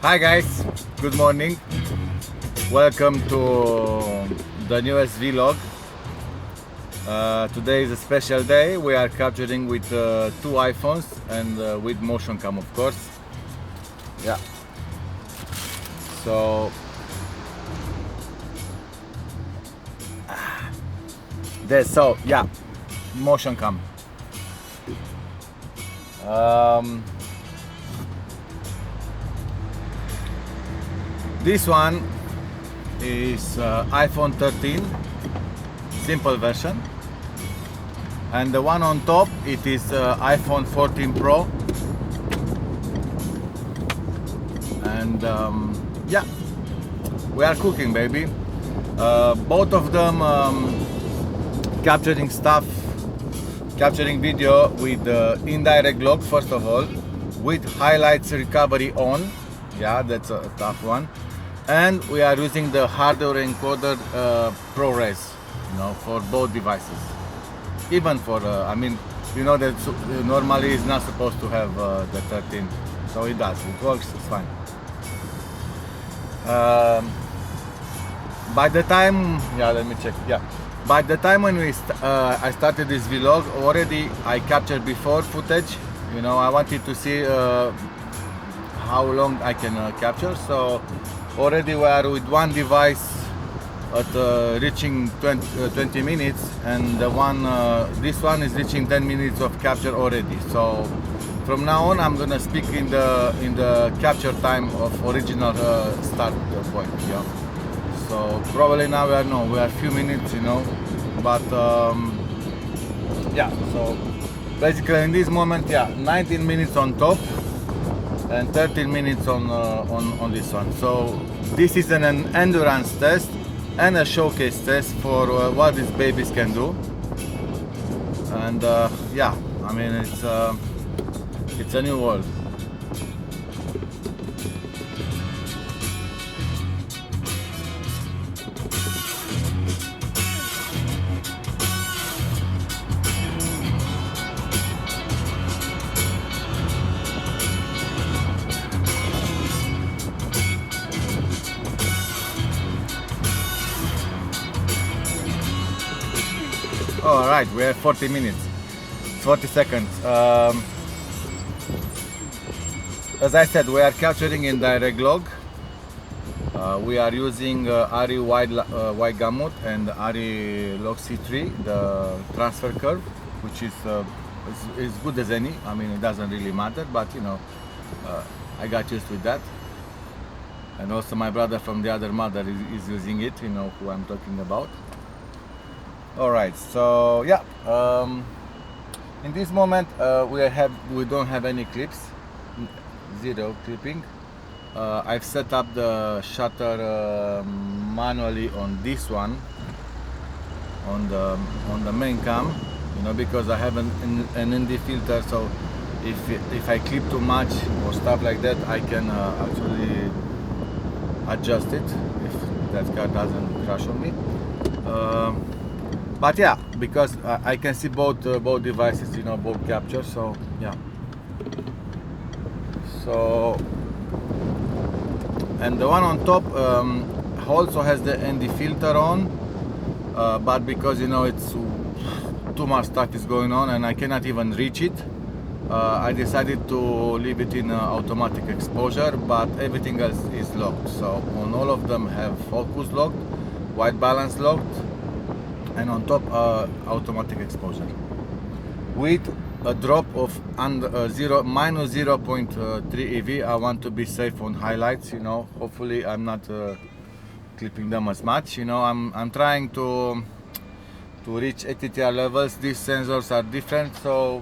Hi guys, good morning. Welcome to the newest vlog. Today is a special day. We are capturing with two iPhones and with MotionCam, of course. Yeah. So yeah, MotionCam. This one is iPhone 13 simple version, and the one on top it is iPhone 14 Pro, and yeah, we are cooking, baby. Both of them capturing video with indirect log, first of all, with highlights recovery on. Yeah, that's a tough one. And we are using the hardware encoder ProRes, for both devices. Even for, I mean, that normally it's not supposed to have the 13, so it does. It works. It's fine. By the time, let me check. Yeah, by the time when I started this vlog, already I captured before footage. I wanted to see how long I can capture. So already we are with one device at reaching 20 minutes, and this one is reaching 10 minutes of capture already. So from now on I'm gonna speak in the capture time of original start point. Yeah. So probably now we are a few minutes, but yeah. So basically in this moment, 19 minutes on top and 13 minutes on this one. So this is an endurance test and a showcase test for what these babies can do. And yeah, I mean it's a new world. All right, we have 40 minutes, 40 seconds. As I said, we are capturing in DirectLog. We are using ARRI Gamut and ARRI LogC3, the transfer curve, which is as good as any. I mean, it doesn't really matter, but I got used with that. And also my brother from the other mother is using it, who I'm talking about. All right, so yeah, in this moment we don't have any clips, zero clipping. I've set up the shutter manually on this one, on the main cam, because I have an ND filter. So if I clip too much or stuff like that, I can actually adjust it if that car doesn't crash on me. But yeah, because I can see both devices, both capture. So yeah. So, and the one on top also has the ND filter on, but because it's too much stuff is going on and I cannot even reach it, I decided to leave it in automatic exposure, but everything else is locked. So on all of them have focus locked, white balance locked, and on top automatic exposure with a drop of minus 0.3 EV. I want to be safe on highlights. Hopefully I'm not clipping them as much. I'm trying to reach ETTR levels. These sensors are different, so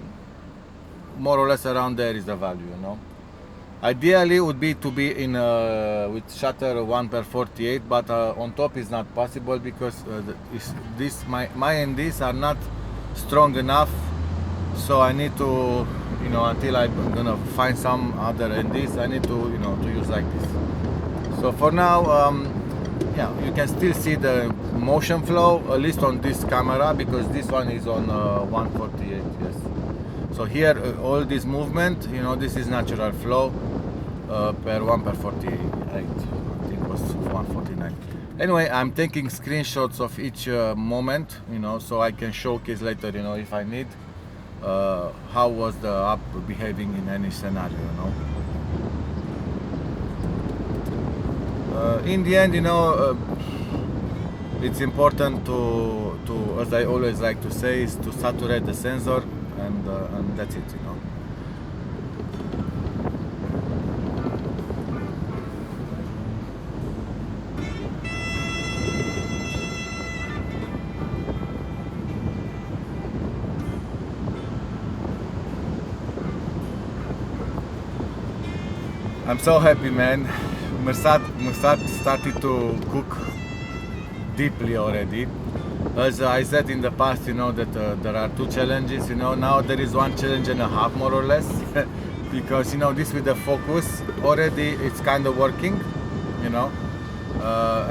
more or less around there is the value. Ideally would be to be in with shutter 1/48, but on top is not possible because my NDs are not strong enough. So I need to, until I'm gonna find some other NDs, I need to use like this. So for now, yeah, you can still see the motion flow, at least on this camera, because this one is on 148. Yes. So here all this movement, this is natural flow. per 1/48. I think it was 149. Anyway, I'm taking screenshots of each moment, you know, so I can showcase later, you know, if I need, how was the app behaving in any scenario, you know. In the end, you know, it's important to, as I always like to say, is to saturate the sensor, and that's it, you know. I'm so happy, man. Mursad started to cook deeply already. As I said in the past, you know, that there are two challenges, you know. Now there is one challenge and a half, more or less, because, you know, this with the focus already it's kind of working, you know,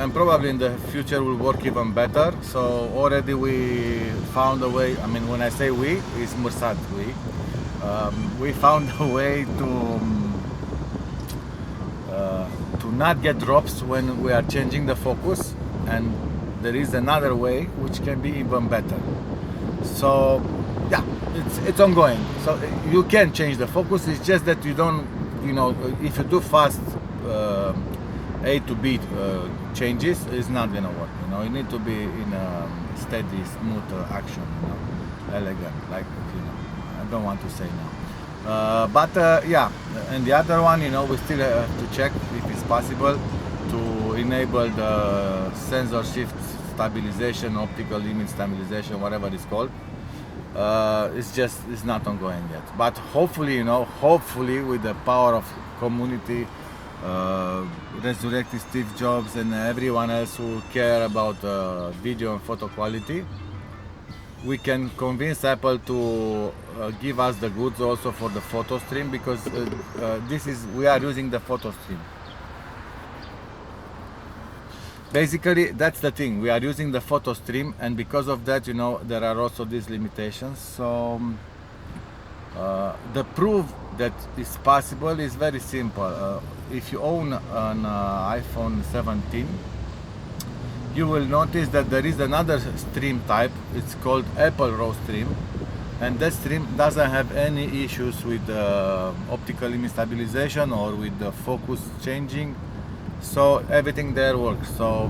and probably in the future will work even better. So already we found a way. I mean, when I say we, it's Mursad. We found a way to not get drops when we are changing the focus, and there is another way which can be even better. So yeah, it's ongoing. So you can change the focus. It's just that you don't, you know, if you do fast A to B changes, it's not gonna work. You know, you need to be in a steady, smooth action. You know, elegant. Like, you know, I don't want to say now. But yeah, and the other one, you know, we still have to check if it's possible to enable the sensor shift stabilization, optical limit stabilization, whatever it's called. It's not ongoing yet. But hopefully, you know, hopefully with the power of community, resurrecting Steve Jobs and everyone else who care about video and photo quality, we can convince Apple to give us the goods also for the photo stream, because we are using the photo stream. Basically, that's the thing. We are using the photo stream, and because of that, you know, there are also these limitations. So the proof that it's possible is very simple. If you own an iPhone 17, you will notice that there is another stream type. It's called Apple RAW stream, and that stream doesn't have any issues with optical image stabilization or with the focus changing. So everything there works. So,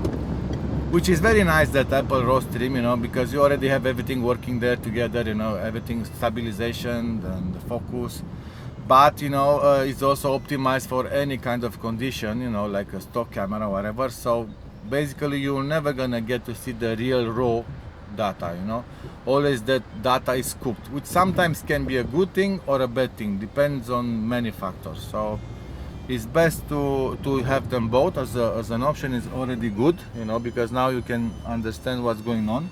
which is very nice, that Apple RAW stream, you know, because you already have everything working there together, you know, everything stabilization and the focus. But, you know, it's also optimized for any kind of condition, you know, like a stock camera or whatever. So basically you're never gonna get to see the real raw data, you know. Always that data is cooked, which sometimes can be a good thing or a bad thing, depends on many factors. So it's best to have them both as an option. Is already good, you know, because now you can understand what's going on.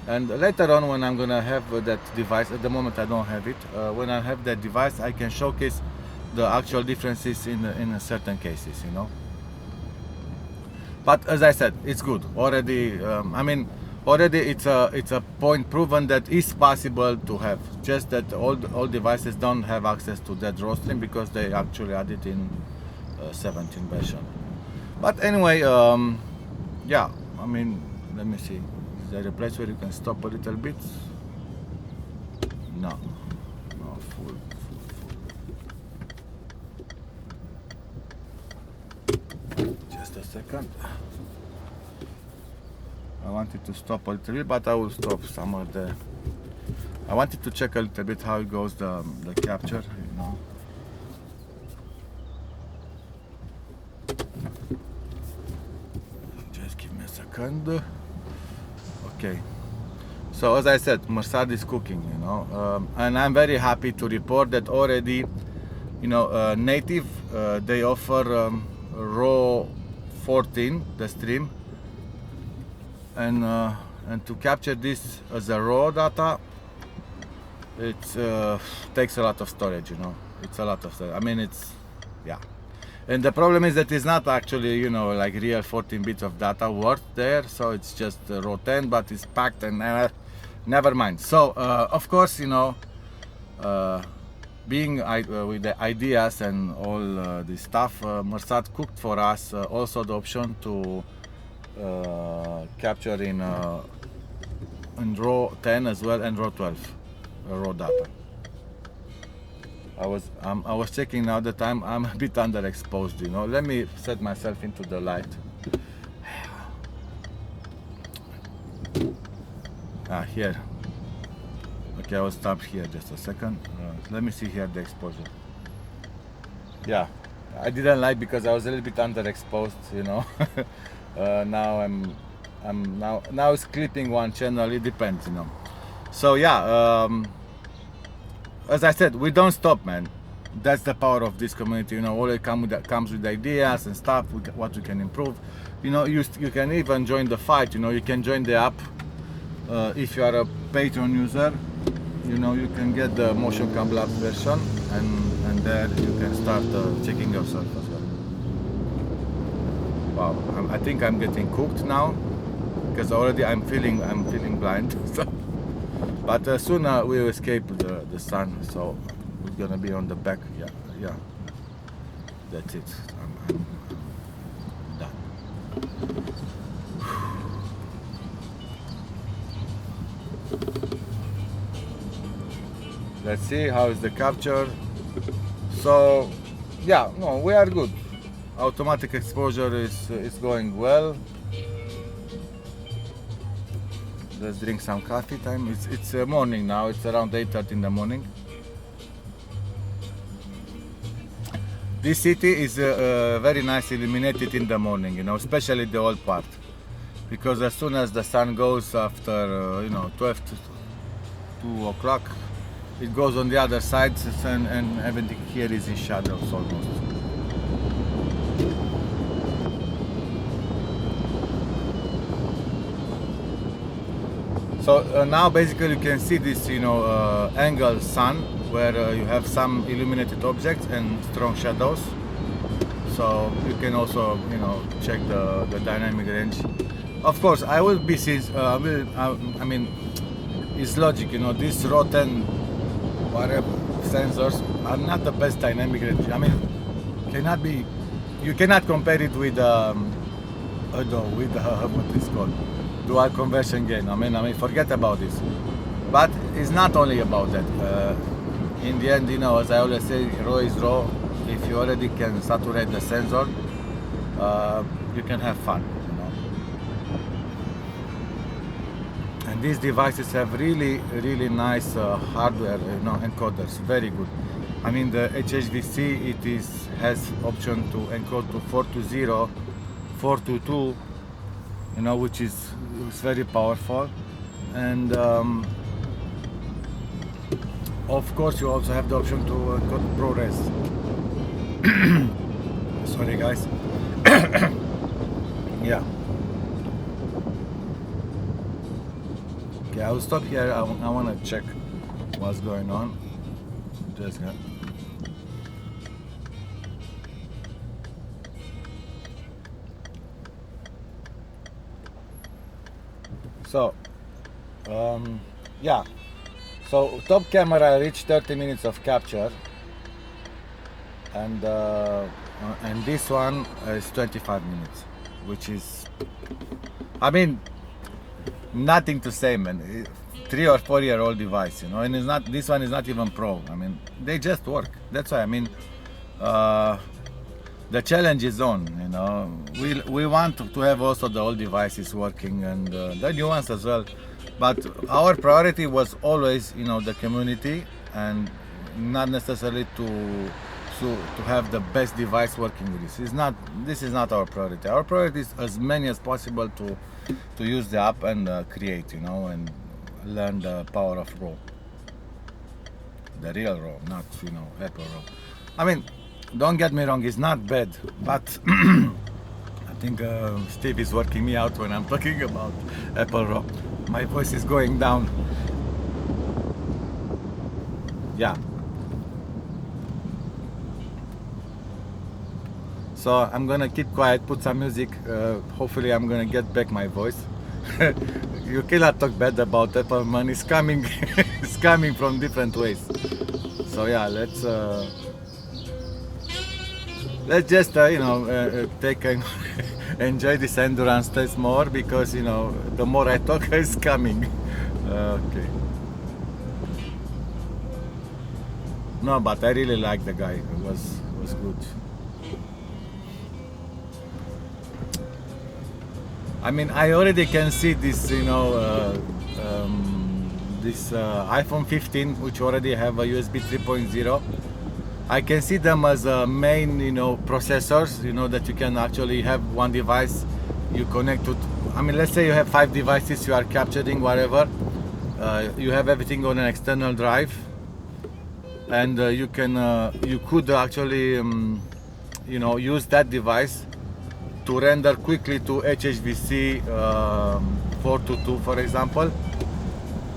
And later on, when I'm gonna have that device, at the moment I don't have it, when I have that device, I can showcase the actual differences in certain cases, you know. But as I said, it's good already. I mean, already it's a point proven that it's possible to have. Just that all devices don't have access to that RAW stream because they actually add it in 17 version. But anyway, yeah. I mean, let me see. Is there a place where you can stop a little bit? No. No, full. Just a second. I wanted to stop a little bit, but I will stop somewhere there. I wanted to check a little bit how it goes, the capture, you know. Just give me a second. Okay. So as I said, Mursad is cooking, you know, and I'm very happy to report that already, you know, native, they offer RAW 14, the stream, and to capture this as a raw data, it takes a lot of storage, you know. It's a lot of storage. I mean, it's, yeah. And the problem is that it's not actually, you know, like real 14 bits of data worth there. So it's just raw 10, but it's packed, and never mind. So of course, you know, being with the ideas and all this stuff, Mersat cooked for us also the option to capture in RAW 10 as well and RAW 12 raw data. I was checking now the time. I'm a bit underexposed, you know. Let me set myself into the light. Here. Okay, I will stop here just a second. Let me see here the exposure. Yeah, I didn't like because I was a little bit underexposed, you know. Now now it's clipping one channel. It depends, you know. So yeah, as I said, we don't stop, man. That's the power of this community, you know. Always comes with ideas and stuff, what we can improve. You know, you can even join the fight. You know, you can join the app if you are a Patreon user. You know, you can get the MotionCam Labs version, and there you can start checking yourself as well. Wow, I think I'm getting cooked now because already I'm feeling blind. But soon we will escape the sun, so we're gonna be on the back. Yeah. That's it. I'm done. Let's see how is the capture. So yeah, no, we are good. Automatic exposure is going well. Let's drink some coffee time. It's morning now. It's around 8:30 in the morning. This city is very nice illuminated in the morning, you know, especially the old part, because as soon as the sun goes after you know 12 to 2 o'clock, it goes on the other side, and everything here is in shadows almost. So now basically you can see this, you know, angle sun where you have some illuminated objects and strong shadows. So you can also, you know, check the dynamic range. Of course, I will be I mean, it's logic, you know, these RAW 10 whatever sensors are not the best dynamic range. I mean, you cannot compare it with what is called dual conversion gain. I mean, forget about this. But it's not only about that. In the end, you know, as I always say, RAW is RAW. If you already can saturate the sensor, you can have fun, you know. And these devices have really nice hardware, you know, encoders. Very good. I mean, the HHVC has option to encode to 420, 422. You know, which is very powerful, and of course you also have the option to encode ProRes. Sorry guys. Yeah. Okay, I will stop here. I want to check what's going on. Just so, yeah, so top camera reached 30 minutes of capture, and this one is 25 minutes, which is, I mean, nothing to say, man. 3 or 4 year old device, you know, and this one is not even pro. I mean, they just work. That's why, I mean, the challenge is on, you know. We want to have also the old devices working and the new ones as well, but our priority was always, you know, the community, and not necessarily to have the best device working with this. This is not our priority. Our priority is as many as possible to use the app and create, you know, and learn the power of RAW, the real RAW, not, you know, Apple RAW. I mean, don't get me wrong, it's not bad, but I think Steve is working me out when I'm talking about Apple RAW. My voice is going down. Yeah. So I'm gonna keep quiet, put some music. Hopefully I'm gonna get back my voice. You cannot talk bad about Apple, man. It's coming, it's coming from different ways. So yeah, let's just take and enjoy this endurance test more, because the more I talk is coming. Okay. No, but I really like the guy. It was good. I mean, I already can see this, this iPhone 15, which already have a USB 3.0. I can see them as main, processors, that you can actually have one device you connect to. I mean, let's say you have 5 devices you are capturing, whatever. You have everything on an external drive, and you could actually, use that device to render quickly to HHVC 422, for example,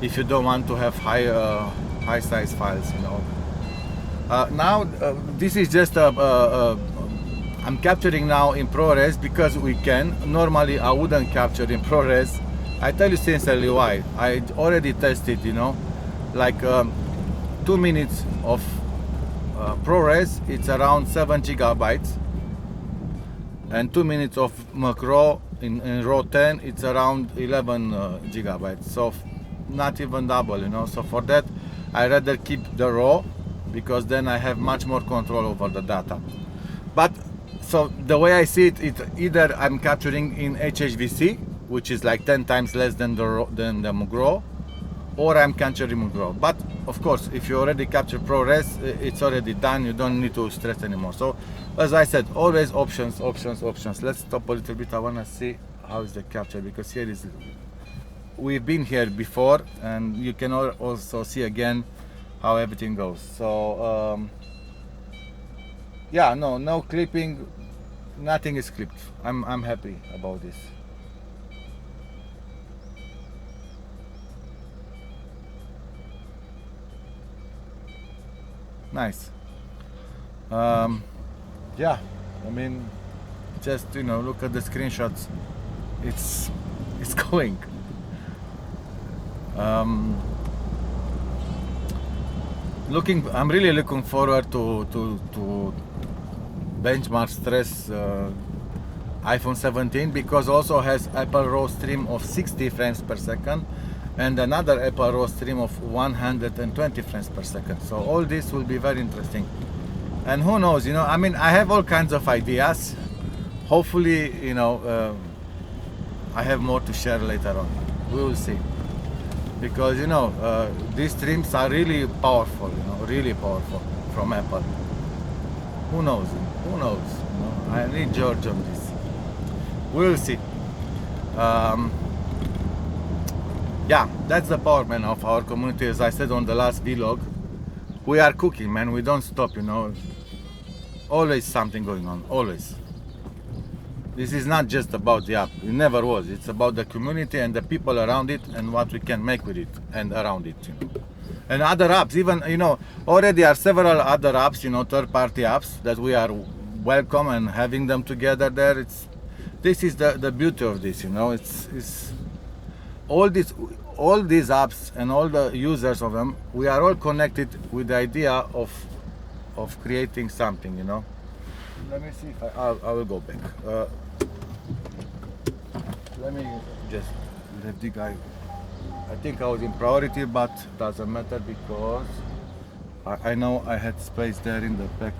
if you don't want to have high size files, Now this is just I'm capturing now in ProRes because we can. Normally I wouldn't capture in ProRes. I tell you sincerely why. I already tested, like 2 minutes of ProRes, it's around 7 gigabytes, and 2 minutes of MCRAW in RAW 10, it's around 11 gigabytes. So not even double, So for that, I rather keep the RAW, because then I have much more control over the data. But so the way I see it, either I'm capturing in HHVC, which is like 10 times less than the MCRAW, or I'm capturing MCRAW. But of course, if you already capture ProRes, it's already done. You don't need to stress anymore. So as I said, always options. Let's stop a little bit. I want to see how is the capture, because here is, we've been here before, and you can also see again how everything goes. So yeah, no clipping, nothing is clipped. I'm happy about this. Nice. Yeah, I mean, just look at the screenshots. It's going. I'm really looking forward to benchmark stress iPhone 17, because also has Apple RAW stream of 60 frames per second and another Apple RAW stream of 120 frames per second. So all this will be very interesting. And who knows, I mean, I have all kinds of ideas. Hopefully, I have more to share later on. We will see. Because these streams are really powerful, really powerful from Apple. Who knows? I need George on this. We'll see. Yeah, that's the power, man, of our community. As I said on the last vlog, we are cooking, man. We don't stop, always something going on, always. This is not just about the app. It never was. It's about the community and the people around it, and what we can make with it and around it, And other apps, even, already are several other apps, third-party apps that we are welcome and having them together there. This is the beauty of this, It's all these apps and all the users of them. We are all connected with the idea of creating something, Let me see if I will go back. Let me just let the guy. I think I was in priority, but doesn't matter, because I know I had space there in the back.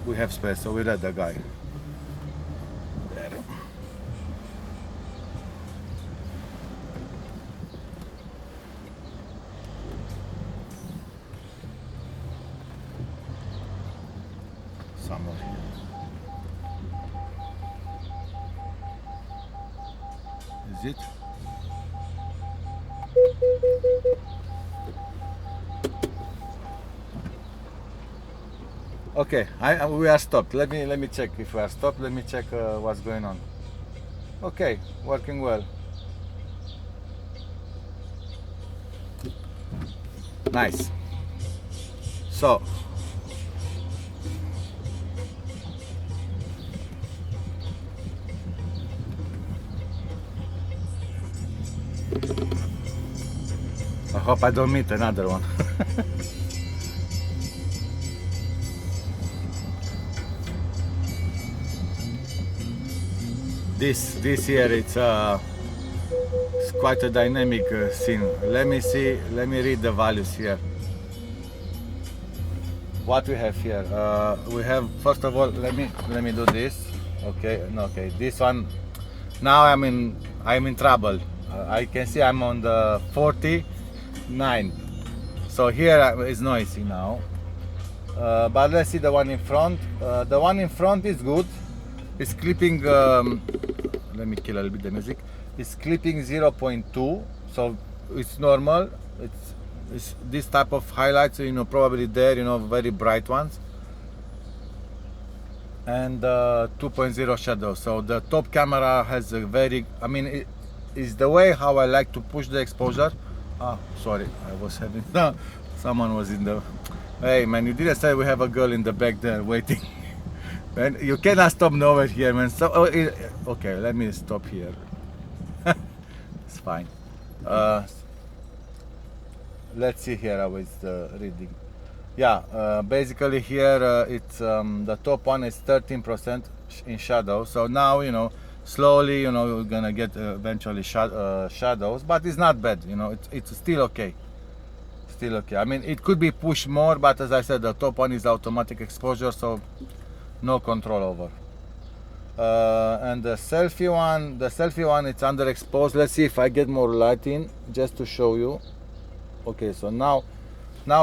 We have space, so we let the guy. There. Somewhere here. Is it? Okay, we are stopped. Let me check if we are stopped. Let me check what's going on. Okay, working well. Nice. So hope I don't meet another one. This here, it's quite a dynamic scene. Let me see, let me read the values here. What we have here, we have, first of all, let me do this. Okay, no, okay, this one, now I'm in trouble. I can see I'm on the 49, so here is noisy now. But let's see the one in front. The one in front is good. It's clipping, let me kill a little bit the music. It's clipping 0.2, so it's normal. It's this type of highlights, you know, probably there, you know, very bright ones. And 2.0 shadow. So the top camera has a very, I mean, it is the way how I like to push the exposure. Ah, sorry, I was having, someone was in the, hey man, you didn't say we have a girl in the back there waiting. Man, you cannot stop nowhere here, man. So, okay, let me stop here. It's fine. Let's see here how it's reading. Yeah, basically here it's the top one is 13% in shadow. So now, you know, slowly, you know, we're gonna get eventually shadows, but it's not bad. You know, it's still okay. Still okay. I mean, it could be pushed more, but as I said, the top one is automatic exposure, so no control over. And the selfie one, it's underexposed. Let's see if I get more light in, just to show you. Okay, so now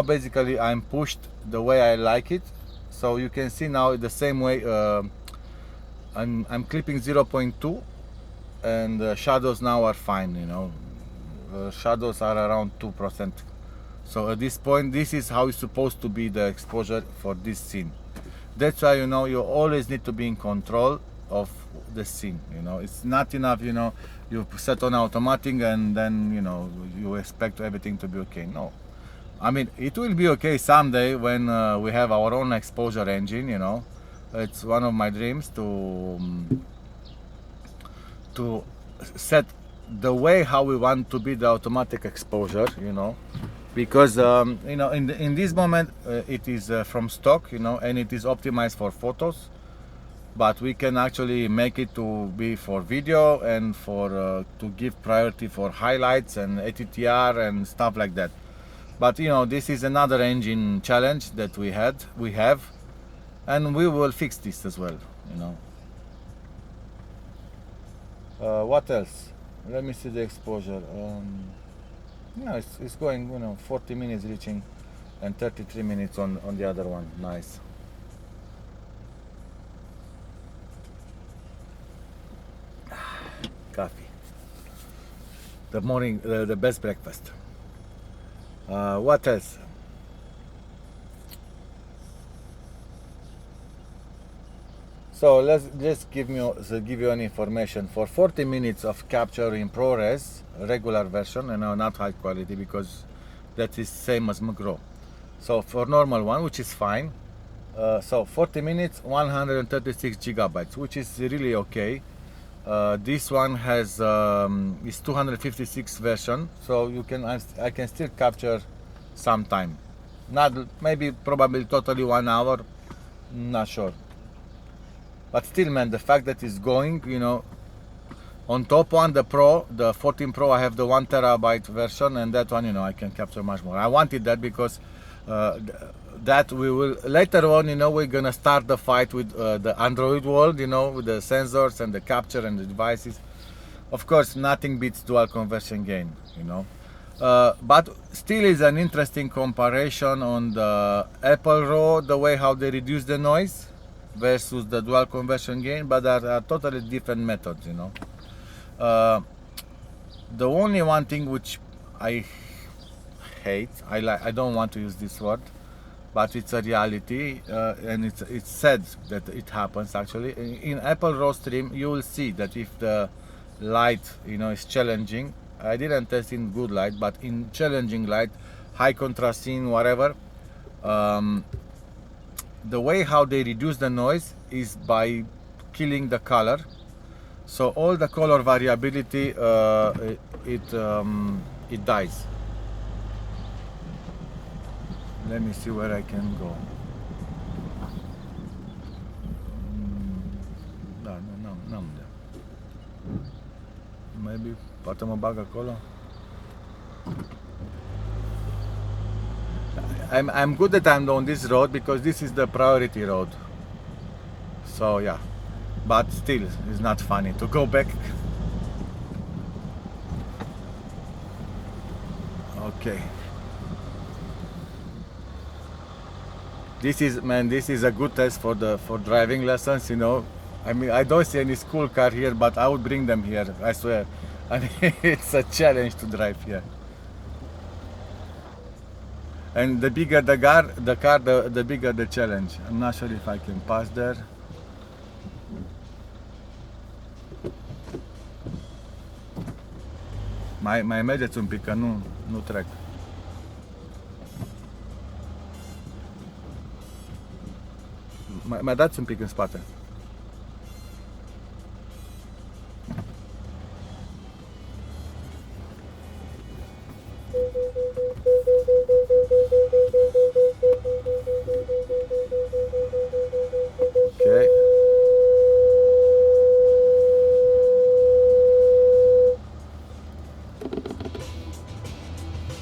basically I'm pushed the way I like it. So you can see now the same way. I'm clipping 0.2, and shadows now are fine. You know, shadows are around 2%. So at this point, this is how it's supposed to be the exposure for this scene. That's why, you know, you always need to be in control of the scene. You know, it's not enough, you know, you set on automatic and then, you know, you expect everything to be okay. No, I mean, it will be okay someday when we have our own exposure engine. You know, it's one of my dreams to set the way how we want to be the automatic exposure. You know, because you know, in this moment it is from stock, you know, and it is optimized for photos, but we can actually make it to be for video and for to give priority for highlights and ETTR and stuff like that. But you know, this is another engine challenge that we have, and we will fix this as well. You know, what else? Let me see the exposure. Yeah, it's going, you know, 40 minutes reaching and 33 minutes on the other one. Nice. Coffee. The morning, the best breakfast. What else? So let's just give you an information. For 40 minutes of capture in ProRes, regular version, and not high quality, because that is same as MCRAW. So for normal one, which is fine. So 40 minutes, 136 gigabytes, which is really okay. This one has is 256 version, so you can I can still capture some time. Not maybe probably totally 1 hour, not sure. But still, man, the fact that it's going, you know, on top one, the Pro, the 14 Pro, I have the 1 terabyte version, and that one, you know, I can capture much more. I wanted that because that we will later on, you know, we're gonna start the fight with the Android world, you know, with the sensors and the capture and the devices. Of course, nothing beats dual conversion gain, you know. But still is an interesting comparison on the Apple RAW, the way how they reduce the noise versus the dual conversion gain, but are totally different methods, you know. The only one thing which I hate, I don't want to use this word, but it's a reality, and it's sad that it happens actually. In Apple RAW stream, you will see that if the light, you know, is challenging, I didn't test in good light, but in challenging light, high contrast scene, whatever, the way how they reduce the noise is by killing the color. So all the color variability, it dies. Let me see where I can go. Da, n-am de. Maybe, poate mă bag acolo. I'm good that I'm on this road because this is the priority road. So yeah, but still, it's not funny to go back. Okay. This is a good test for driving lessons, you know. I mean, I don't see any school car here, but I would bring them here, I swear. I mean, it's a challenge to drive here. And the bigger the car, the bigger the challenge. I'm not sure if I can pass there. Mai mergeți un pic, că nu trec. Mai dați un pic în spate. Okay.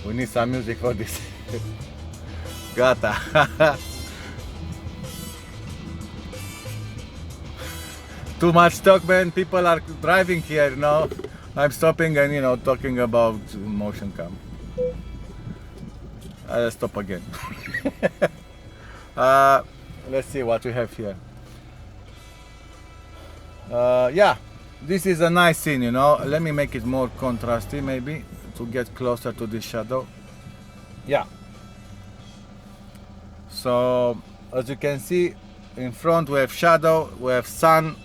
We need some music for this. Gata. Too much talk, man. People are driving here, you know. I'm stopping and, you know, talking about MotionCam. I'll stop again. Let's see what we have here. Yeah, this is a nice scene, you know. Let me make it more contrasty, maybe, to get closer to this shadow. Yeah. So, as you can see, in front we have shadow, we have sun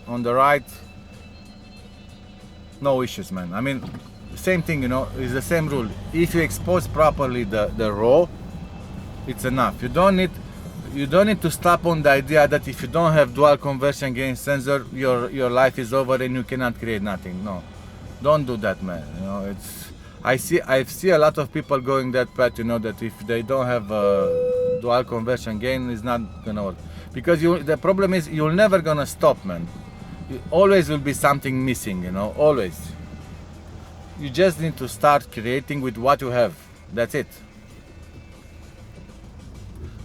on the right. No issues, man. I mean, same thing, you know, it's the same rule. If you expose properly the raw, it's enough. You don't need to stop on the idea that if you don't have dual conversion gain sensor, your life is over and you cannot create nothing. No, don't do that, man. You know, I see a lot of people going that path, you know, that if they don't have dual conversion gain, it's not gonna work. Because the problem is you're never gonna stop, man. Always will be something missing, you know, always. You just need to start creating with what you have. That's it.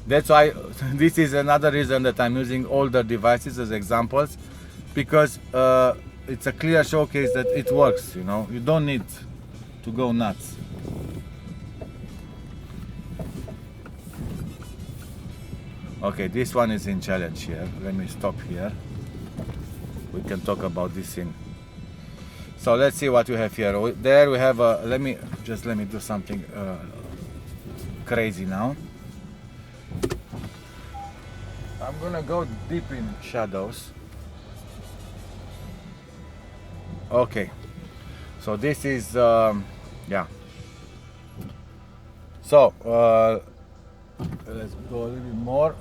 That's why this is another reason that I'm using older devices as examples, because it's a clear showcase that it works, you know. You don't need to go nuts. Okay, this one is in challenge here. Let me stop here. We can talk about this thing. So let's see what we have here. There we have a, let me do something crazy now. I'm gonna go deep in shadows. Okay, so this is yeah. So let's go a little bit more.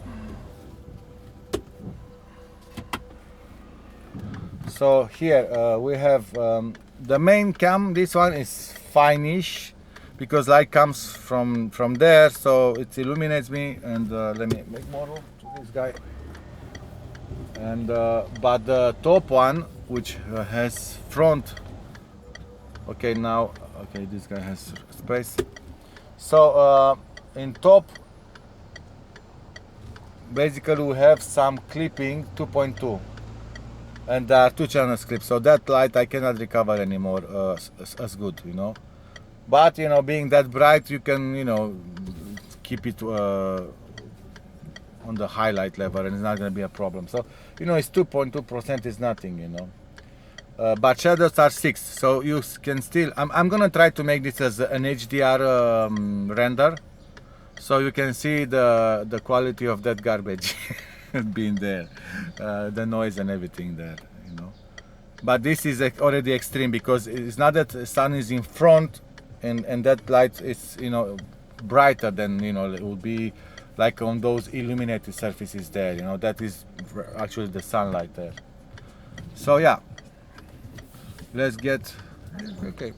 So here we have the main cam. This one is fine-ish because light comes from there, so it illuminates me. And let me make more room to this guy. And but the top one, which has front. Okay, now okay, this guy has space. So in top, basically we have some clipping 2.2. And there are 2 channels clips, so that light I cannot recover anymore as good, you know. But you know, being that bright, you can, you know, keep it on the highlight level, and it's not going to be a problem. So you know, it's 2.2% is nothing, you know. But shadows are 6, so you can still. I'm going to try to make this as an HDR render, so you can see the quality of that garbage. Being there, the noise and everything there, you know. But this is already extreme because it's not that the sun is in front and that light is, you know, brighter than, you know, it will be like on those illuminated surfaces there, you know. That is actually the sunlight there. So yeah, let's get okay.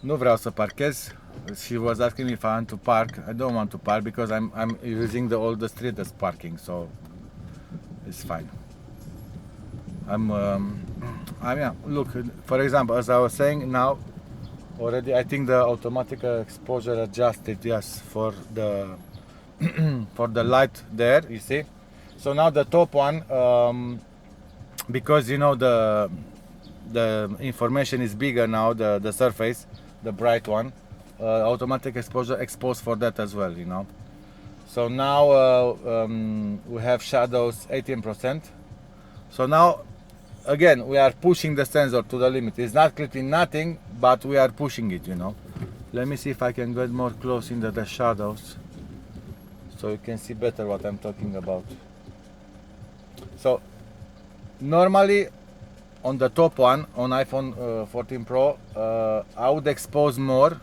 Nu vreau să parchez. She was asking me if I want to park. I don't want to park because I'm using all the street as parking, so it's fine. Yeah, look, for example, as I was saying now, already I think the automatic exposure adjusted, yes, for the for the light there, you see. So now the top one, because you know the information is bigger now, the surface, the bright one, automatic exposure exposed for that as well, you know. So now we have shadows 18%. So now again we are pushing the sensor to the limit. It's not clipping nothing, but we are pushing it, you know. Let me see if I can get more close into the shadows so you can see better what I'm talking about. So normally on the top one, on iPhone 14 Pro, I would expose more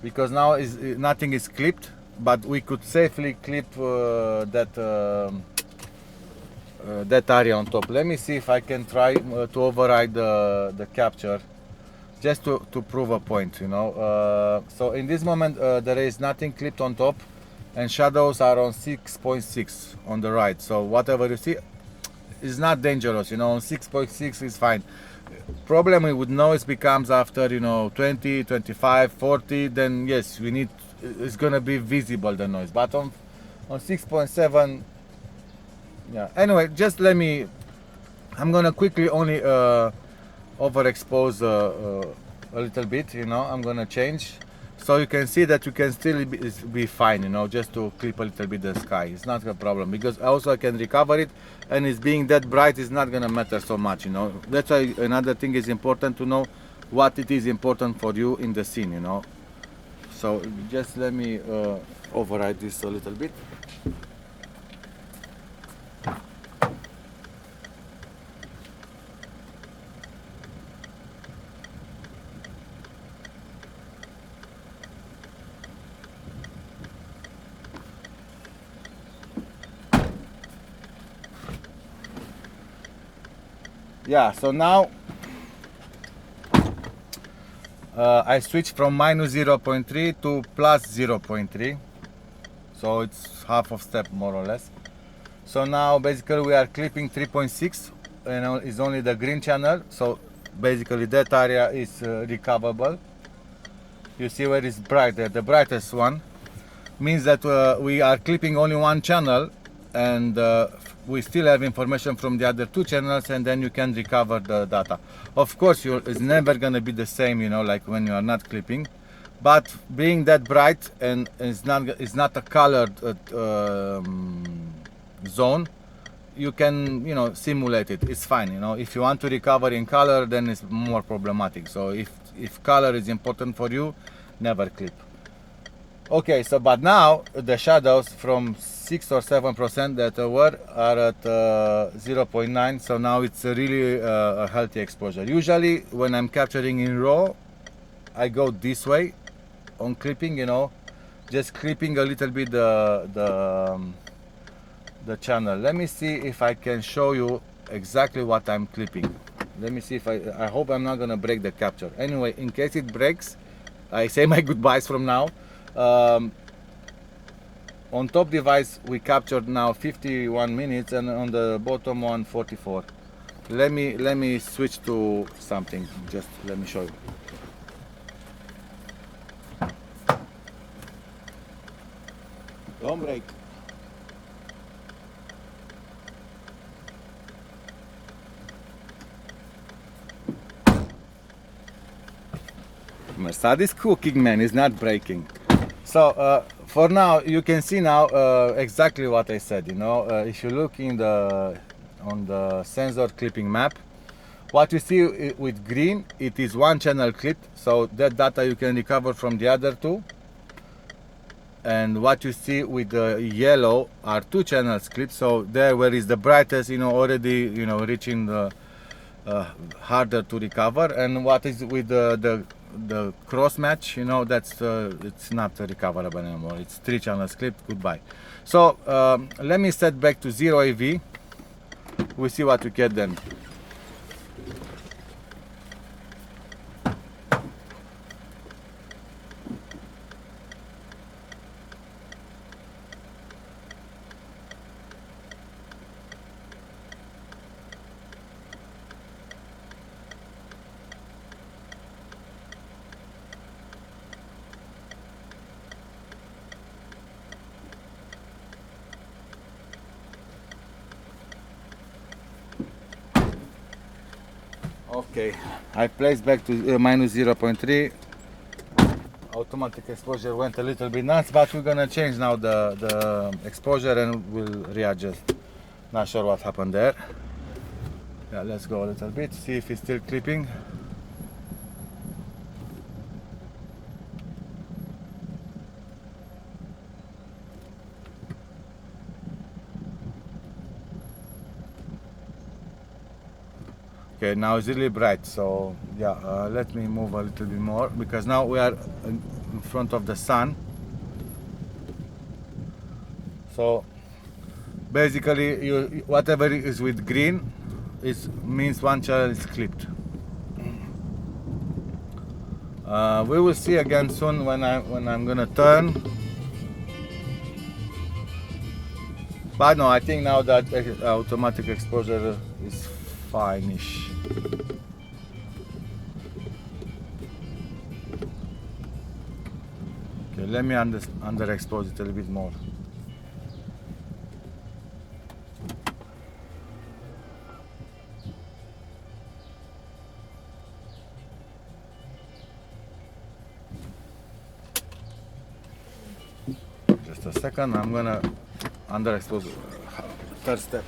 because now nothing is clipped, but we could safely clip that area on top. Let me see if I can try to override the capture just to prove a point, you know. So in this moment there is nothing clipped on top and shadows are on 6.6 on the right, so whatever you see is not dangerous, you know. On 6.6 is fine. Problem with noise becomes after, you know, 20, 25, 40, then yes, we need, it's gonna be visible, the noise, but on 6.7, yeah. Anyway, just let me, I'm gonna quickly only overexpose a little bit, you know. I'm gonna change so you can see that you can still be fine, you know, just to clip a little bit the sky. It's not a problem because also I can recover it, and it's being that bright is not gonna matter so much, you know. That's why another thing is important to know what it is important for you in the scene, you know. So just let me override this a little bit. Yeah, so now I switch from minus 0.3 to plus 0.3, so it's half of step more or less. So now basically we are clipping 3.6, and it's only the green channel, so basically that area is recoverable. You see where it's bright there, the brightest one means that we are clipping only one channel, and we still have information from the other two channels, and then you can recover the data. Of course, it's never going to be the same, you know, like when you are not clipping, but being that bright and it's not a colored zone, you can, you know, simulate it. It's fine, you know. If you want to recover in color, then it's more problematic. So if color is important for you, never clip. Okay, so but now the shadows from 6 or 7% that were are at 0.9, so now it's really a healthy exposure. Usually when I'm capturing in RAW, I go this way on clipping, you know, just clipping a little bit the channel. Let me see if I can show you exactly what I'm clipping. Let me see if I hope I'm not gonna break the capture. Anyway, in case it breaks, I say my goodbyes from now. On top device we captured now 51 minutes, and on the bottom one 44. Let me switch to something. Just let me show you. Don't break. Mercedes cooking, man, is not breaking. So for now you can see now exactly what I said, you know. If you look in on the sensor clipping map, what you see with green, it is one channel clipped, so that data you can recover from the other two. And what you see with the yellow are two channels clipped, so there where is the brightest, you know, already, you know, reaching the harder to recover. And what is with the cross match, you know, that's it's not recoverable anymore. It's 3 channels clipped, goodbye. So let me set back to 0 AV. We see what we get then. Okay, I placed back to minus 0.3. Automatic exposure went a little bit nuts, but we're gonna change now the exposure and we'll readjust. Not sure what happened there. Yeah, let's go a little bit, see if it's still clipping. Okay, now it's really bright, so yeah, let me move a little bit more, because now we are in front of the sun. So basically, whatever is with green means one channel is clipped. We will see again soon when I'm gonna turn. But no, I think now that automatic exposure is fine-ish. Okay, let me underexpose it a little bit more. Just a second, I'm gonna underexpose third step.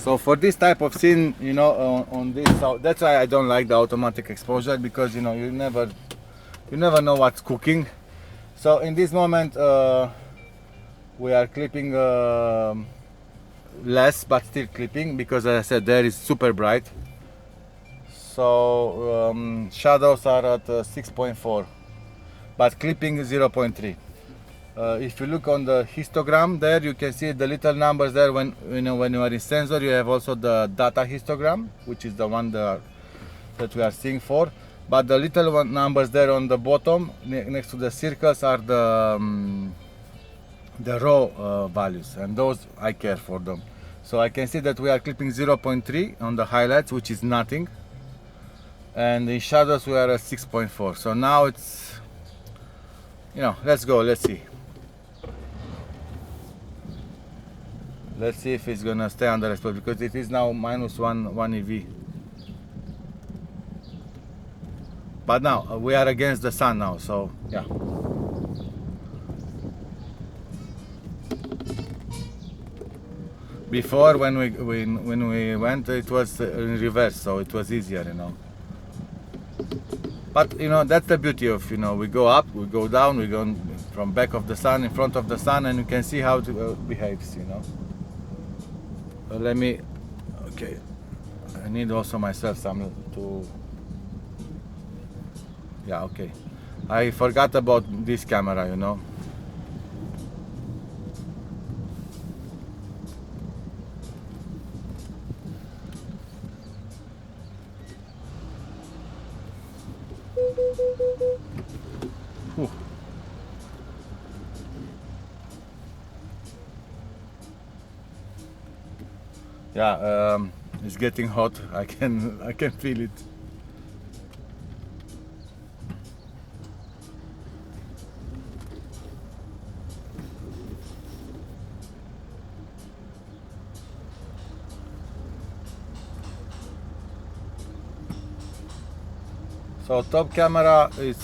So for this type of scene, you know, on this, so that's why I don't like the automatic exposure, because you know you never know what's cooking. So in this moment, we are clipping less, but still clipping, because as I said, there is super bright. So shadows are at 6.4, but clipping is 0.3. If you look on the histogram there, you can see the little numbers there. When you are in sensor, you have also the data histogram, which is the one that we are seeing for. But the little numbers there on the bottom next to the circles are the raw values, and those I care for them. So I can see that we are clipping 0.3 on the highlights, which is nothing, and in shadows we are at 6.4. So now it's, you know, let's go, let's see. Let's see if it's gonna stay underexposed, because it is now minus 1 EV. But now we are against the sun now, so yeah. Before, when we went, it was in reverse, so it was easier, you know. But you know, that's the beauty of, you know, we go up, we go down, we go from back of the sun, in front of the sun, and you can see how it behaves, you know. Let me, okay, I need also myself some to, yeah, okay. I forgot about this camera, you know. Whew. Yeah, it's getting hot. I can feel it. So top camera is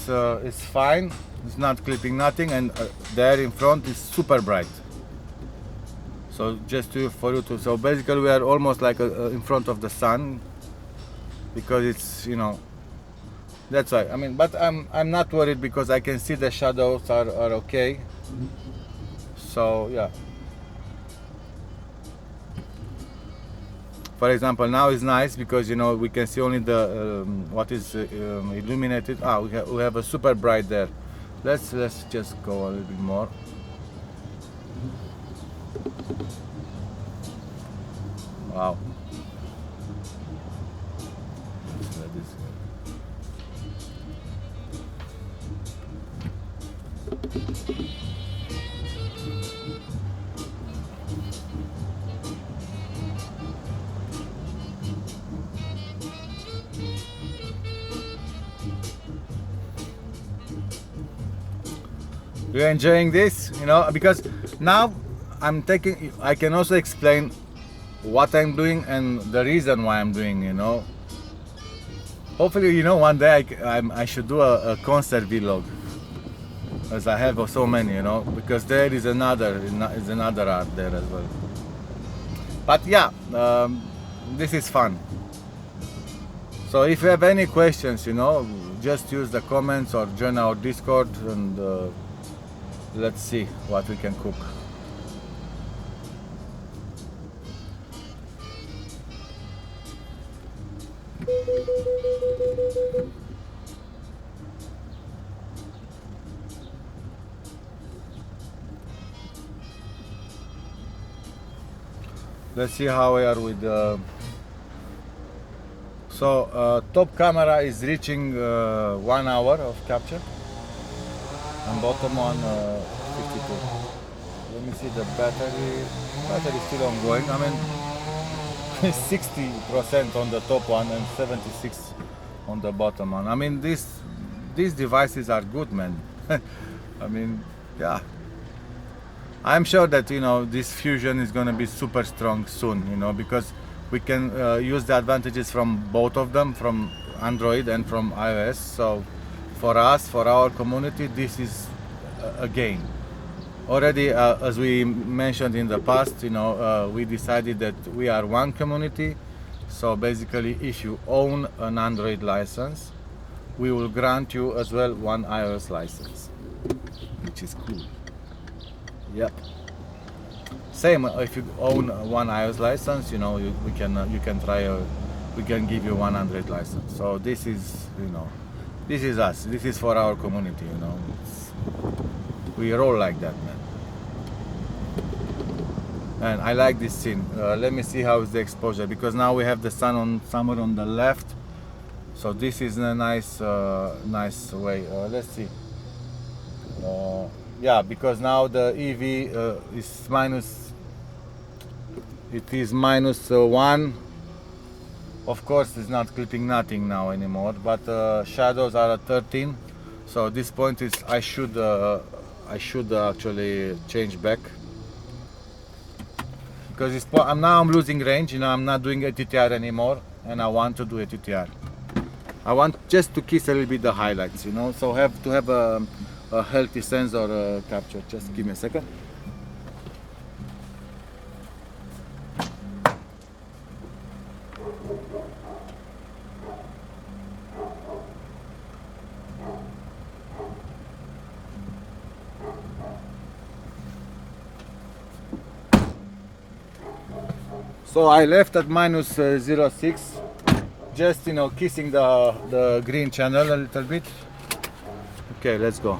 fine. It's not clipping nothing, and there in front is super bright. So just for you to, so basically we are almost like in front of the sun, because it's, you know, that's why. I mean, but I'm not worried, because I can see the shadows are okay. So yeah. For example, now is nice, because you know we can see only the what is illuminated. We have a super bright there. Let's just go a little bit more. Wow. You're enjoying this, you know, because now I can also explain what I'm doing and the reason why I'm doing, you know. Hopefully, you know, one day I should do a concert vlog, as I have so many, you know, because there is another art there as well. But yeah, this is fun. So if you have any questions, you know, just use the comments or join our Discord, and let's see what we can cook. Let's see how we are with top camera is reaching 1 hour of capture, and bottom one 52. Let me see the battery. Battery is still ongoing. I mean, 60% on the top one and 76 on the bottom one. I mean, these devices are good, man. I mean, yeah. I'm sure that, you know, this fusion is going to be super strong soon, you know, because we can use the advantages from both of them, from Android and from iOS. So for us, for our community, this is a gain. Already, as we mentioned in the past, you know, we decided that we are one community. So basically, if you own an Android license, we will grant you as well one iOS license, which is cool. Yep. Same if you own one iOS license, you know, you can give you one Android license. So this is, you know, this is us. This is for our community, you know. We roll like that, man. And I like this scene. Let me see how is the exposure, because now we have the sun somewhere on the left. So this is a nice way. Let's see. Yeah, because now the EV is minus. It is -1. Of course, it's not clipping nothing now anymore. But shadows are at 13. So at this point is I should actually change back, because I'm losing range. You know, I'm not doing ETTR anymore, and I want to do ETTR. I want just to kiss a little bit the highlights. You know, so have to have a healthy sensor capture. Just give me a second. So I left at -0.6, just, you know, kissing the green channel a little bit. Okay, let's go.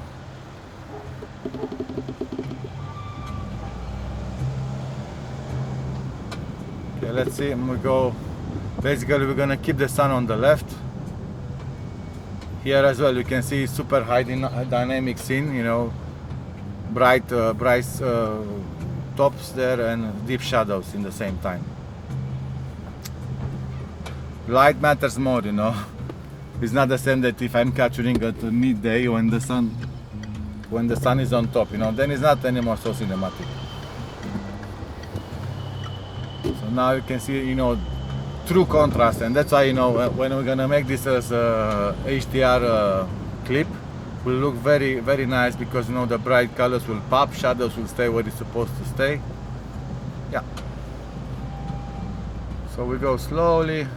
Okay, let's see. We go. Basically, we're gonna keep the sun on the left. Here as well, you can see super high dynamic scene. You know, bright tops there and deep shadows in the same time. Light matters more, you know. It's not the same that if I'm capturing at midday when the sun is on top, you know, then it's not anymore so cinematic. So now you can see, you know, true contrast, and that's why, you know, when we're gonna make this as a HDR clip, will look very, very nice, because, you know, the bright colors will pop, shadows will stay where it's supposed to stay. Yeah. So we go slowly.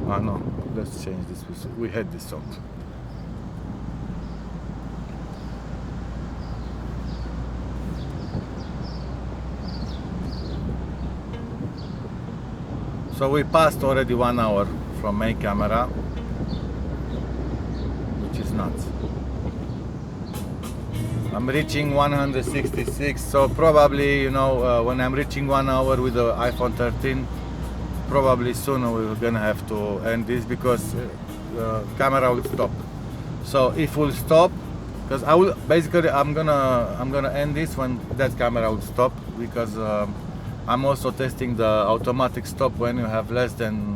Oh no, let's change this. We had this song. So we passed already 1 hour from main camera, which is nuts. I'm reaching 166, so probably, you know, when I'm reaching 1 hour with the iPhone 13, probably soon we're gonna have to end this, because camera will stop. So if we'll stop, because I will basically I'm gonna end this when that camera will stop, because I'm also testing the automatic stop when you have less than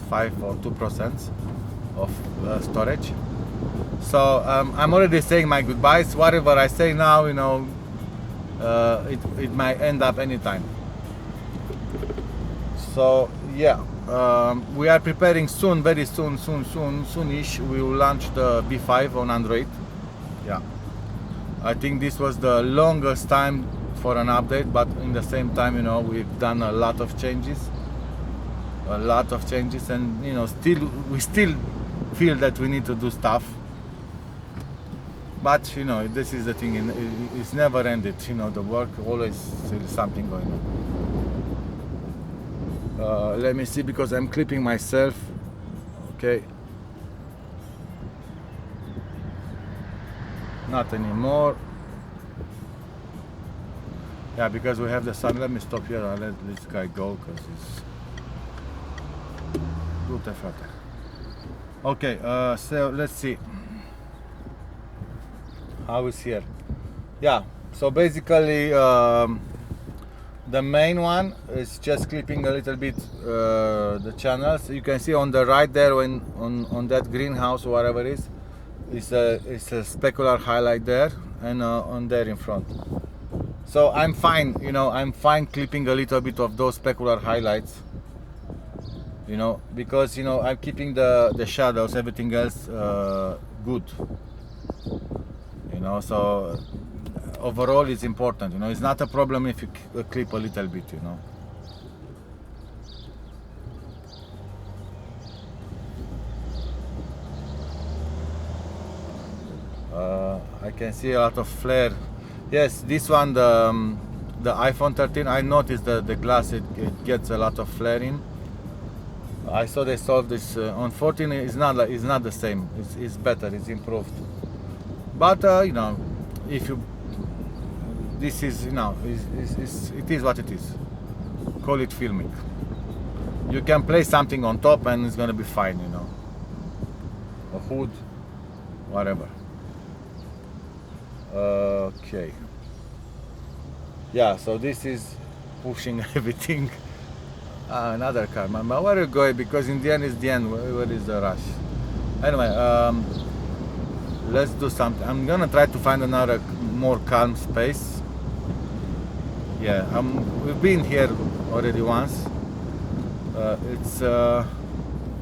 5 or 2% of storage. So I'm already saying my goodbyes. Whatever I say now, you know, it might end up anytime. So yeah, we are preparing soon, very soonish. We will launch the V5 on Android. Yeah, I think this was the longest time for an update, but in the same time, you know, we've done a lot of changes, and you know, we still feel that we need to do stuff. But you know, this is the thing, it's never ended. You know, the work, always still something going on. Let me see, because I'm clipping myself. Okay, not anymore. Yeah, because we have the sun. Let me stop here and let this guy go, because it's good effort. Okay, so let's see how is here. Yeah, so basically the main one is just clipping a little bit the channels. You can see on the right there, when on that greenhouse or whatever it is a specular highlight there, and on there in front. So I'm fine, you know, I'm fine clipping a little bit of those specular highlights, you know, because, you know, I'm keeping the shadows, everything else good, you know. So overall it's important, you know. It's not a problem if you clip a little bit, you know. I can see a lot of flare. Yes, this one, the iPhone 13, I noticed the glass, it gets a lot of flaring. I saw they solved this on 14. It's not the same. It's better. It's improved. But you know, if you, this is, you know, it is what it is. Call it filming. You can place something on top and it's gonna be fine, you know. A hood, whatever. Okay. Yeah, so this is pushing everything. Another car. Mama, where are you going? Because in the end is the end. Where is the rush? Anyway, let's do something. I'm gonna try to find another more calm space. Yeah, we've been here already once.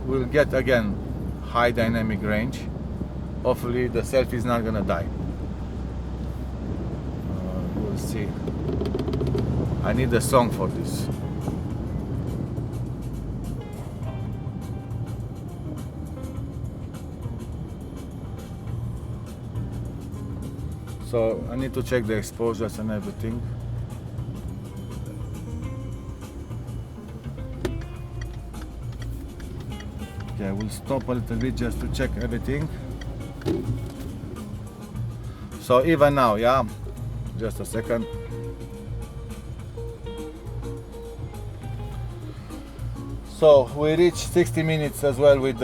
We'll get again high dynamic range. Hopefully the selfie is not gonna die. We'll see. I need a song for this. So I need to check the exposures and everything. Okay, we'll stop a little bit just to check everything. So even now, yeah, just a second. So we reached 60 minutes as well with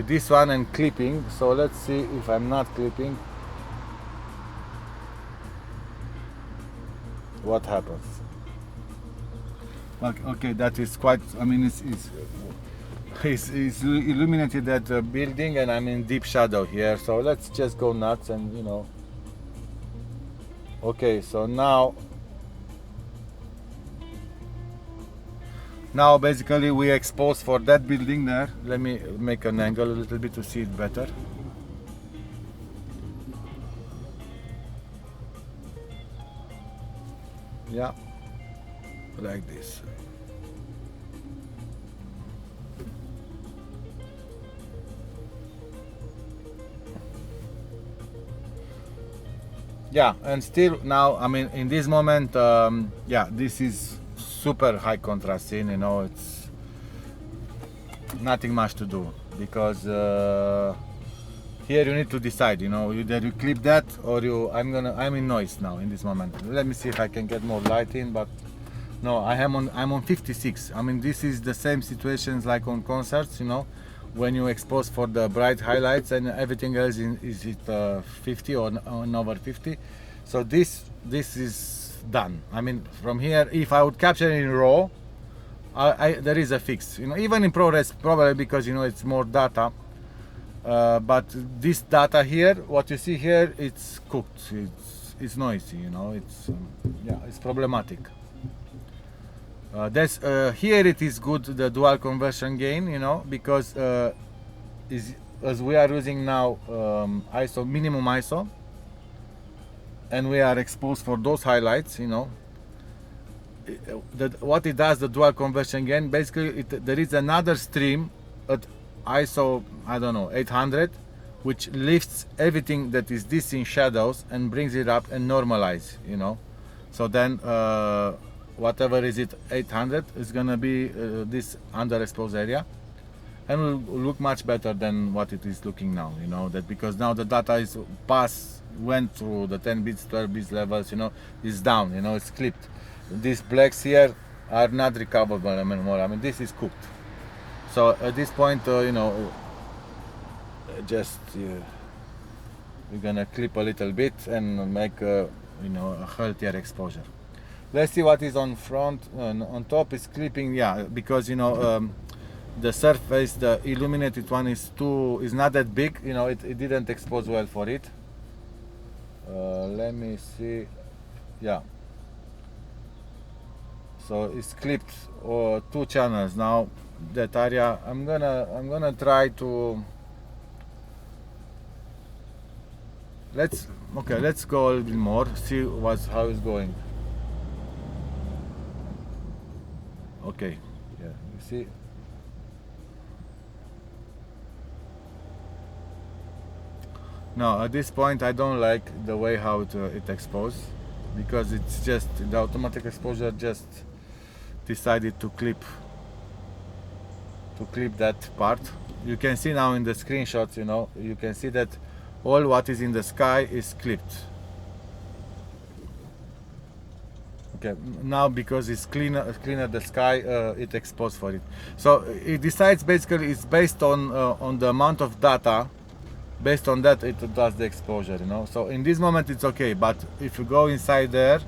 this one and clipping. So let's see if I'm not clipping, what happens. Okay, that is quite, I mean, it's illuminated that building, and I'm in deep shadow here. So let's just go nuts and, you know. Okay, so now basically we expose for that building there. Let me make an angle a little bit to see it better. Yeah, like this. Yeah, and still now, I mean, in this moment, yeah, this is super high contrast scene, you know. It's nothing much to do, because here you need to decide, you know, either you clip that or I'm in noise now in this moment. Let me see if I can get more light in, but no, I'm on 56. I mean, this is the same situations like on concerts, you know, when you expose for the bright highlights, and everything else is at 50 or over 50. So this is done. I mean, from here, if I would capture in RAW, there is a fix. You know, even in ProRes, probably because you know it's more data. But this data here, what you see here, it's cooked. It's noisy. You know, it's yeah, it's problematic. Here it is good, the dual conversion gain, you know, because as we are using now ISO, minimum ISO, and we are exposed for those highlights, you know, what it does, the dual conversion gain, basically there is another stream at ISO, I don't know, 800, which lifts everything that is this in shadows and brings it up and normalize, you know. So then whatever is it 800 is gonna be this underexposed area, and will look much better than what it is looking now, you know, that because now the data is went through the 10 bits 12 bits levels, you know, is down, you know, it's clipped. These blacks here are not recoverable anymore. I mean, this is cooked. So at this point, you know, just we're gonna clip a little bit and make you know, a healthier exposure. Let's see what is on front. On top is clipping, yeah, because you know the surface, the illuminated one is not that big, you know, it didn't expose well for it. Let me see, yeah. So it's clipped 2 channels now. That area, I'm gonna try to. Let's go a little bit more, see how it's going. Okay, yeah, you see. Now at this point I don't like the way how it exposed, because it's just the automatic exposure just decided to clip that part. You can see now in the screenshots, you know, you can see that all what is in the sky is clipped. Okay, now because it's cleaner the sky, it exposed for it. So it decides, basically it's based on the amount of data. Based on that, it does the exposure, you know. So in this moment it's okay, but if you go inside there,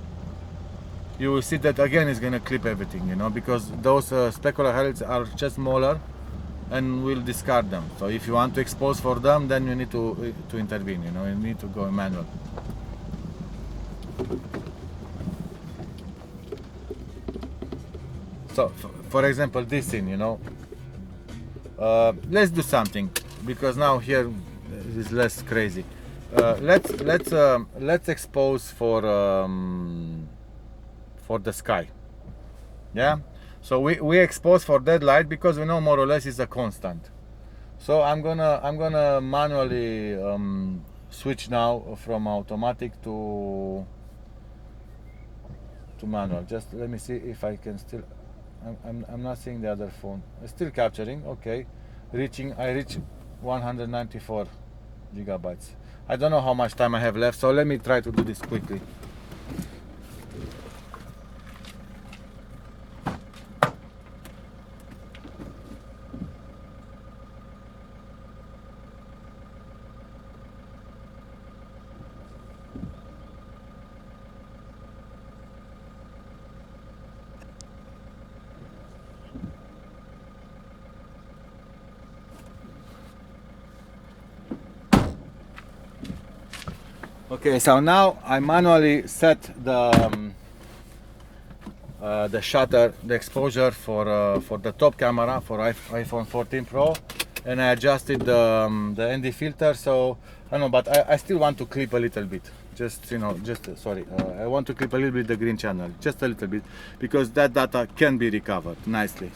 you will see that again it's gonna clip everything, you know, because those specular highlights are just smaller, and we'll discard them. So if you want to expose for them, then you need to intervene, you know, you need to go manual. So for example, this scene, you know, let's do something, because now here is less crazy. Let's expose for the sky. Yeah, so we expose for that light because we know more or less it's a constant. So I'm gonna manually switch now from automatic to manual. Just let me see if I can still. I'm not seeing the other phone. It's still capturing. Okay, I reach 194 gigabytes. I don't know how much time I have left, so let me try to do this quickly. Okay, so now I manually set the shutter, the exposure for the top camera for iPhone 14 Pro, and I adjusted the ND filter. So I know, but I still want to clip a little bit. Just, you know, sorry, I want to clip a little bit the green channel, just a little bit, because that data can be recovered nicely.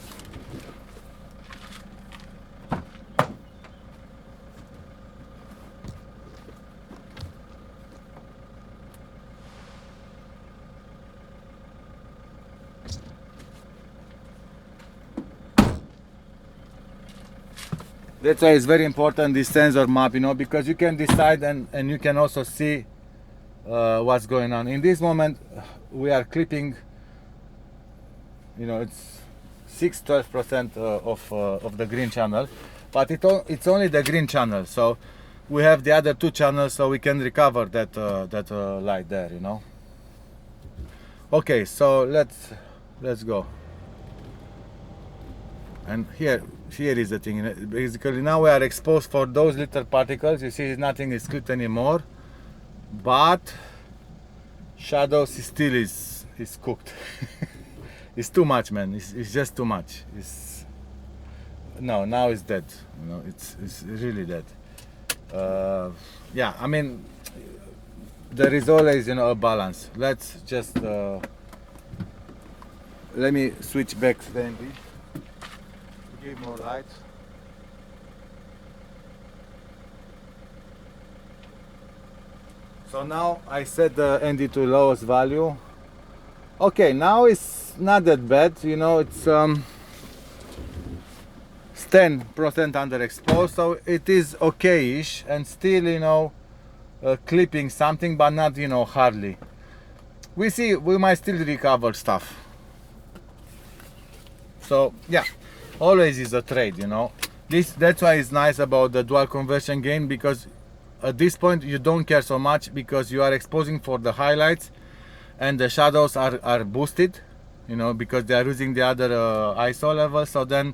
That's why it's very important, this sensor map, you know, because you can decide and you can also see what's going on. In this moment, we are clipping, you know, it's 12% of the green channel, but it's only the green channel, so we have the other two channels, so we can recover that light there, you know. Okay, so let's go. And here is the thing. Basically now we are exposed for those little particles. You see nothing is clipped anymore, but shadows still is cooked. It's too much, man. It's just too much. Now it's dead. You know, it's really dead. Yeah, I mean, there is always, you know, a balance. Let's just let me switch back to the ND. Give more light. So now I set the ND to lowest value. Okay, now it's not that bad, you know, it's 10% underexposed, so it is okay-ish, and still, you know, clipping something, but not, you know, hardly. We might still recover stuff. So yeah, always is a trade, you know. That's why it's nice about the dual conversion gain, because at this point you don't care so much, because you are exposing for the highlights and the shadows are boosted, you know, because they are using the other ISO level. So then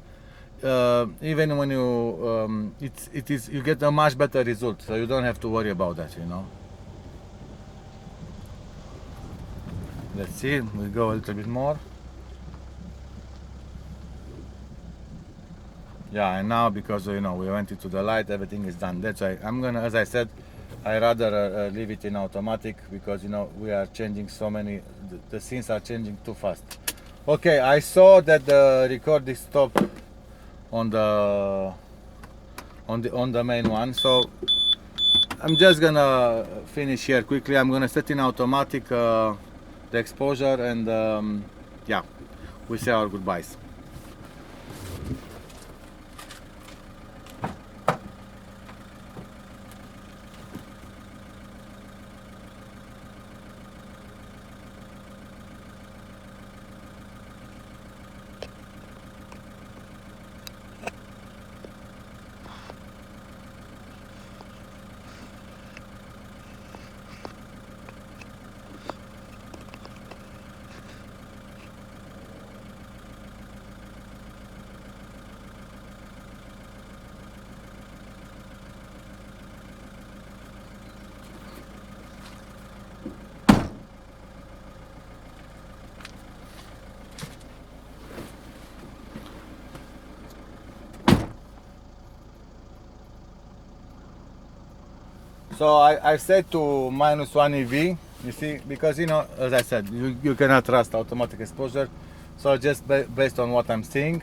even when you you get a much better result, so you don't have to worry about that, you know. Let's see, we go a little bit more. Yeah, and now because, you know, we went into the light, everything is done. That's why I'm gonna, as I said, I rather leave it in automatic, because, you know, we are changing so many, the scenes are changing too fast. Okay, I saw that the recording stopped on the main one, so I'm just gonna finish here quickly. I'm gonna set in automatic the exposure, and yeah, we say our goodbyes. So I set to -1 EV, you see, because, you know, as I said, you cannot trust automatic exposure, so just based on what I'm seeing.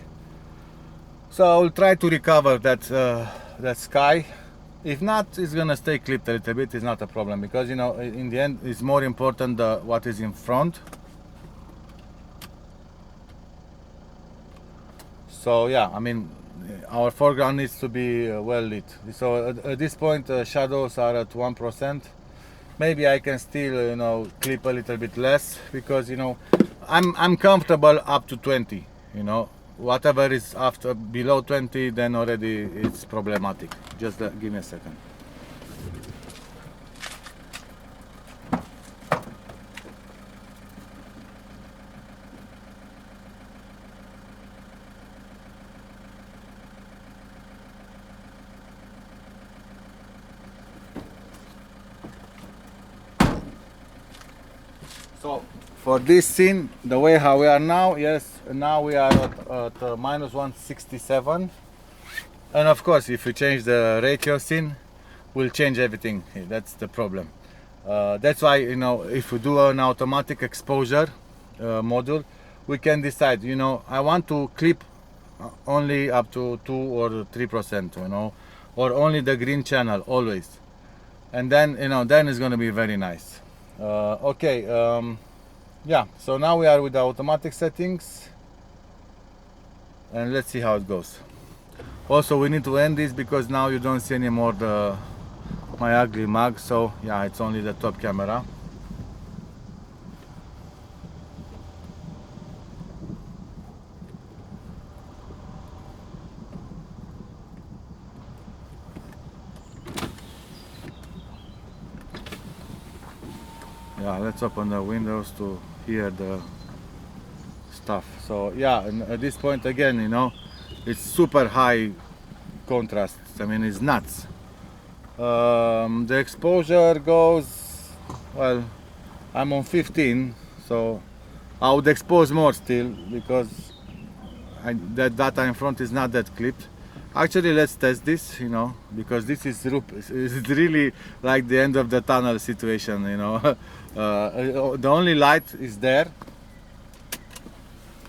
So I will try to recover that sky. If not, it's gonna stay clipped a little bit. It's not a problem, because, you know, in the end it's more important what is in front. So yeah, I mean, our foreground needs to be well lit. So at this point shadows are at 1%. Maybe I can still, you know, clip a little bit less, because, you know, I'm comfortable up to 20, you know. Whatever is after below 20, then already it's problematic. Just give me a second. So for this scene, the way how we are now, yes, now we are at -167, and of course if we change the ratio scene, we'll change everything. That's the problem. That's why, you know, if we do an automatic exposure module, we can decide, you know, I want to clip only up to 2 or 3%, you know, or only the green channel always, and then, you know, then it's going to be very nice. Okay, yeah, so now we are with the automatic settings, and let's see how it goes. Also, we need to end this, because now you don't see anymore my ugly mug. So yeah, it's only the top camera. Yeah, let's open the windows to hear the stuff. So yeah, and at this point again, you know, it's super high contrast. I mean, it's nuts. The exposure goes, well, I'm on 15, so I would expose more still because that data in front is not that clipped. Actually, let's test this, you know, because this is really like the end of the tunnel situation, you know. The only light is there,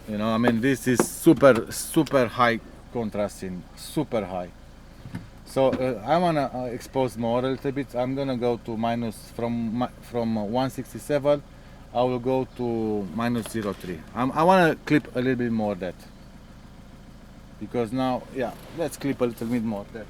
you know. I mean, this is super high contrasting, super high. So I want to expose more a little bit. I'm gonna go to from 167. I will go to -0.3. I want to clip a little bit more that, because now, yeah, let's clip a little bit more that.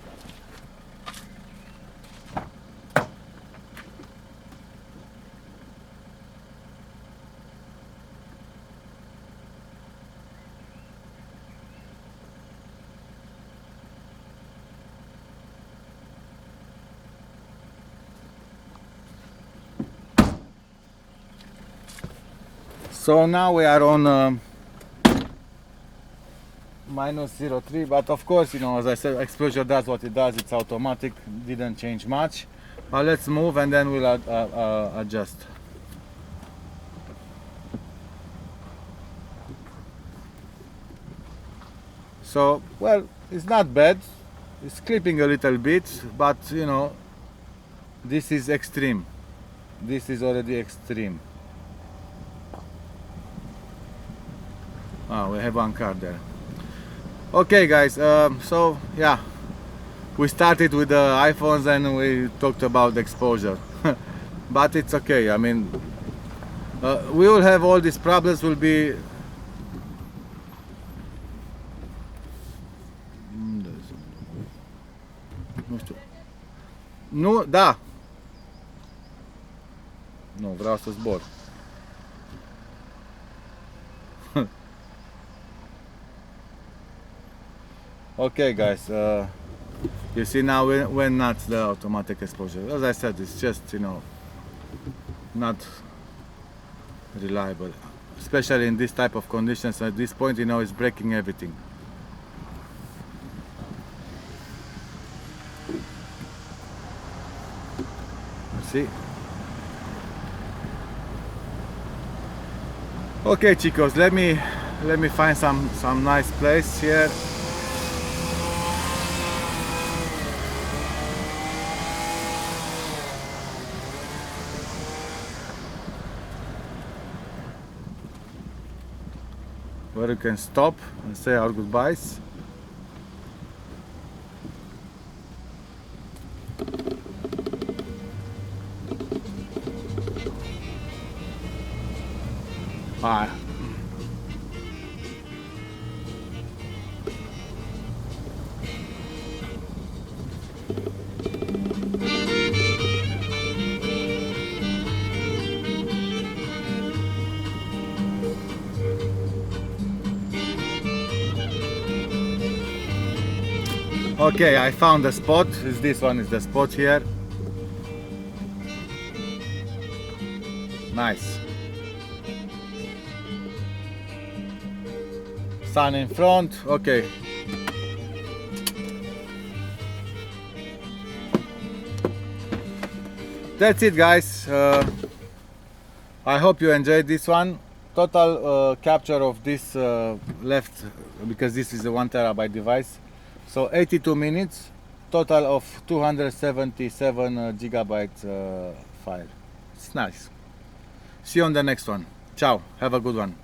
So now we are on -0.3, but of course, you know, as I said, exposure does what it does. It's automatic, didn't change much. But let's move and then we'll adjust. So, well, it's not bad. It's clipping a little bit, but you know, this is extreme. This is already extreme. Oh, we have one car there. Okay, guys, so yeah, we started with the iPhones and we talked about exposure. But it's okay. I mean, we will have all these problems. Will be nu, da. Nu, vreau să zbor. Okay, guys, you see now we're not the automatic exposure. As I said, it's just, you know, not reliable, especially in this type of conditions. At this point, you know, it's breaking everything. See? Okay, chicos, let me find some nice place here. Where you can stop and say our goodbyes. Ah. Okay, I found the spot. This one is the spot here. Nice. Sun in front. Okay. That's it, guys. I hope you enjoyed this one. Total capture of this left, because this is a 1 terabyte device. So 82 minutes, total of 277 gigabyte file. It's nice. See you on the next one. Ciao, have a good one.